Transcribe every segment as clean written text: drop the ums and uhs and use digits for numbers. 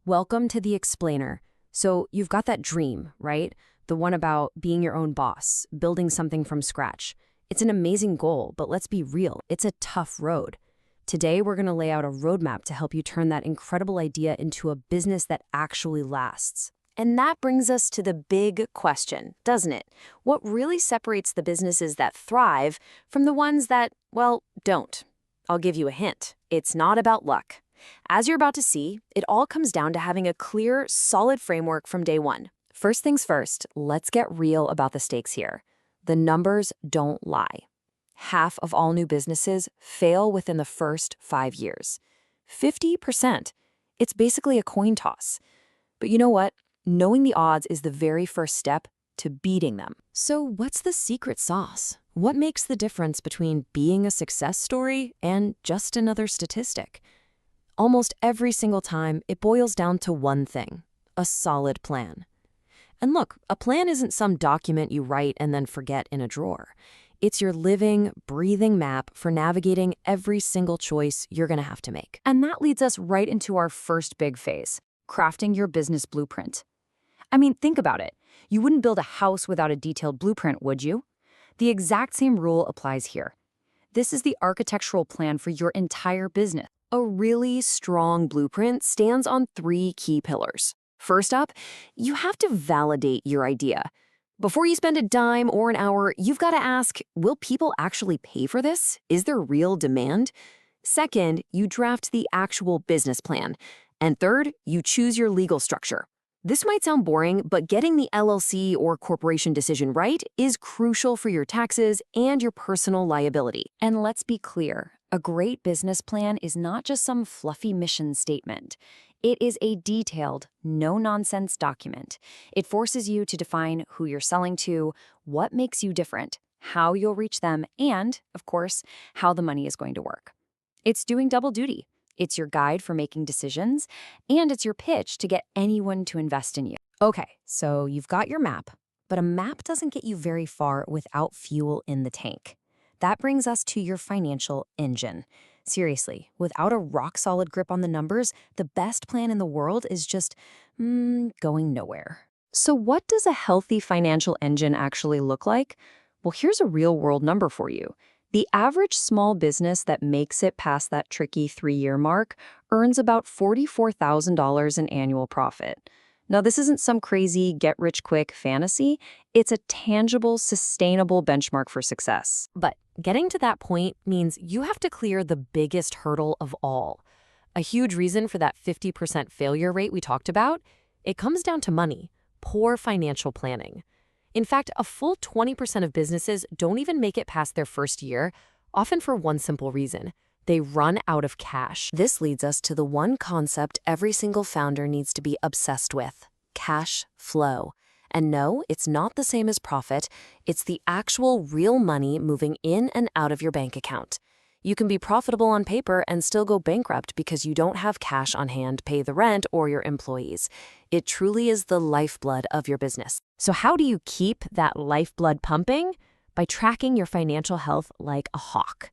Welcome to the explainer. So you've got that dream, right? The one about being your own boss, building something from scratch. It's an amazing goal, but let's be real, it's a tough road. Today, we're going to lay out a roadmap to help you turn that incredible idea into a business that actually lasts. And that brings us to the big question, doesn't it? What really separates the businesses that thrive from the ones that, well, don't? I'll give you a hint. It's not about luck. As you're about to see, it all comes down to having a clear, solid framework from day one. First things first, let's get real about the stakes here. The numbers don't lie. Half of all new businesses fail within the first 5 years. 50%. It's basically a coin toss. But you know what? Knowing the odds is the very first step to beating them. So what's the secret sauce? What makes the difference between being a success story and just another statistic? Almost every single time, it boils down to one thing: a solid plan. And look, a plan isn't some document you write and then forget in a drawer. It's your living, breathing map for navigating every single choice you're going to have to make. And that leads us right into our first big phase, crafting your business blueprint. I mean, think about it. You wouldn't build a house without a detailed blueprint, would you? The exact same rule applies here. This is the architectural plan for your entire business. A really strong blueprint stands on 3 key pillars. First up, you have to validate your idea. Before you spend a dime or an hour, you've got to ask, will people actually pay for this? Is there real demand? Second, you draft the actual business plan. And third, you choose your legal structure. This might sound boring, but getting the LLC or corporation decision right is crucial for your taxes and your personal liability. And let's be clear, a great business plan is not just some fluffy mission statement. It is a detailed, no-nonsense document. It forces you to define who you're selling to, what makes you different, how you'll reach them, and, of course, how the money is going to work. It's doing double duty. It's your guide for making decisions, and it's your pitch to get anyone to invest in you. Okay, so you've got your map, but a map doesn't get you very far without fuel in the tank. That brings us to your financial engine. Seriously, without a rock-solid grip on the numbers, the best plan in the world is just, going nowhere. So what does a healthy financial engine actually look like? Well, here's a real-world number for you. The average small business that makes it past that tricky 3-year mark earns about $44,000 in annual profit. Now, this isn't some crazy get-rich-quick fantasy. It's a tangible, sustainable benchmark for success. But getting to that point means you have to clear the biggest hurdle of all. A huge reason for that 50% failure rate we talked about, it comes down to money, poor financial planning. In fact, a full 20% of businesses don't even make it past their first year, often for one simple reason: they run out of cash. This leads us to the one concept every single founder needs to be obsessed with: cash flow. And no, it's not the same as profit. It's the actual real money moving in and out of your bank account. You can be profitable on paper and still go bankrupt because you don't have cash on hand to pay the rent or your employees. It truly is the lifeblood of your business. So how do you keep that lifeblood pumping? By tracking your financial health like a hawk.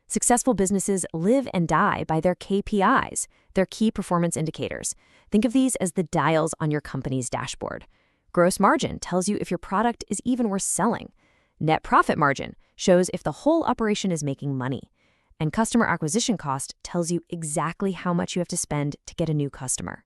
Successful businesses live and die by their KPIs, their key performance indicators. Think of these as the dials on your company's dashboard. Gross margin tells you if your product is even worth selling. Net profit margin shows if the whole operation is making money. And customer acquisition cost tells you exactly how much you have to spend to get a new customer.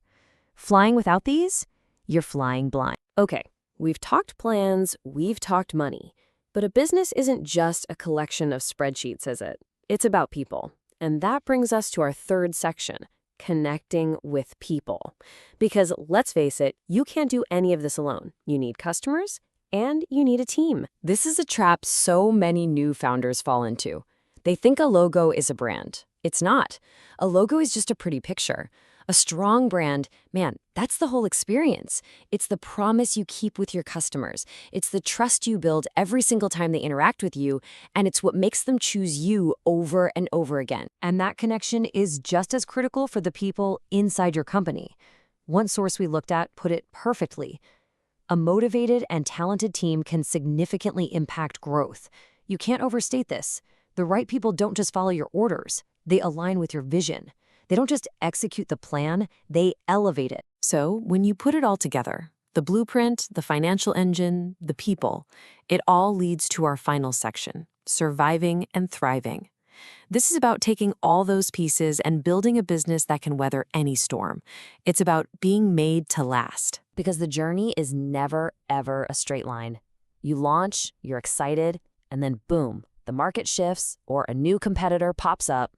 Flying without these, you're flying blind. Okay, we've talked plans, we've talked money. But a business isn't just a collection of spreadsheets, is it? It's about people. And that brings us to our third section: connecting with people. Because let's face it, you can't do any of this alone. You need customers and you need a team. This is a trap so many new founders fall into. They think a logo is a brand. It's not. A logo is just a pretty picture. A strong brand, man, that's the whole experience. It's the promise you keep with your customers. It's the trust you build every single time they interact with you, and it's what makes them choose you over and over again. And that connection is just as critical for the people inside your company. One source we looked at put it perfectly: a motivated and talented team can significantly impact growth. You can't overstate this. The right people don't just follow your orders. They align with your vision. They don't just execute the plan, they elevate it. So, when you put it all together, the blueprint, the financial engine, the people, it all leads to our final section, surviving and thriving. This is about taking all those pieces and building a business that can weather any storm. It's about being made to last. Because the journey is never, ever a straight line. You launch, you're excited, and then boom, the market shifts or a new competitor pops up.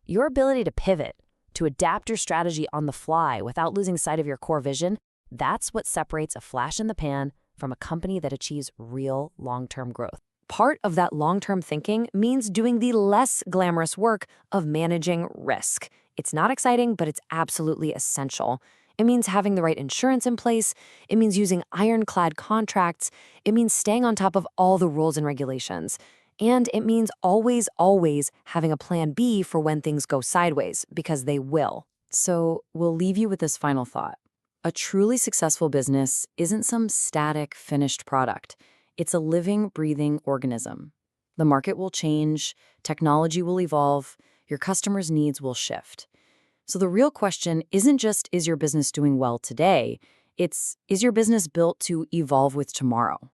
Your ability to pivot, to adapt your strategy on the fly without losing sight of your core vision, that's what separates a flash in the pan from a company that achieves real long-term growth. Part of that long-term thinking means doing the less glamorous work of managing risk. It's not exciting, but it's absolutely essential. It means having the right insurance in place. It means using ironclad contracts. It means staying on top of all the rules and regulations. And it means always, always having a plan B for when things go sideways, because they will. So we'll leave you with this final thought. A truly successful business isn't some static, finished product. It's a living, breathing organism. The market will change, technology will evolve, your customers' needs will shift. So the real question isn't just, is your business doing well today? It's, is your business built to evolve with tomorrow?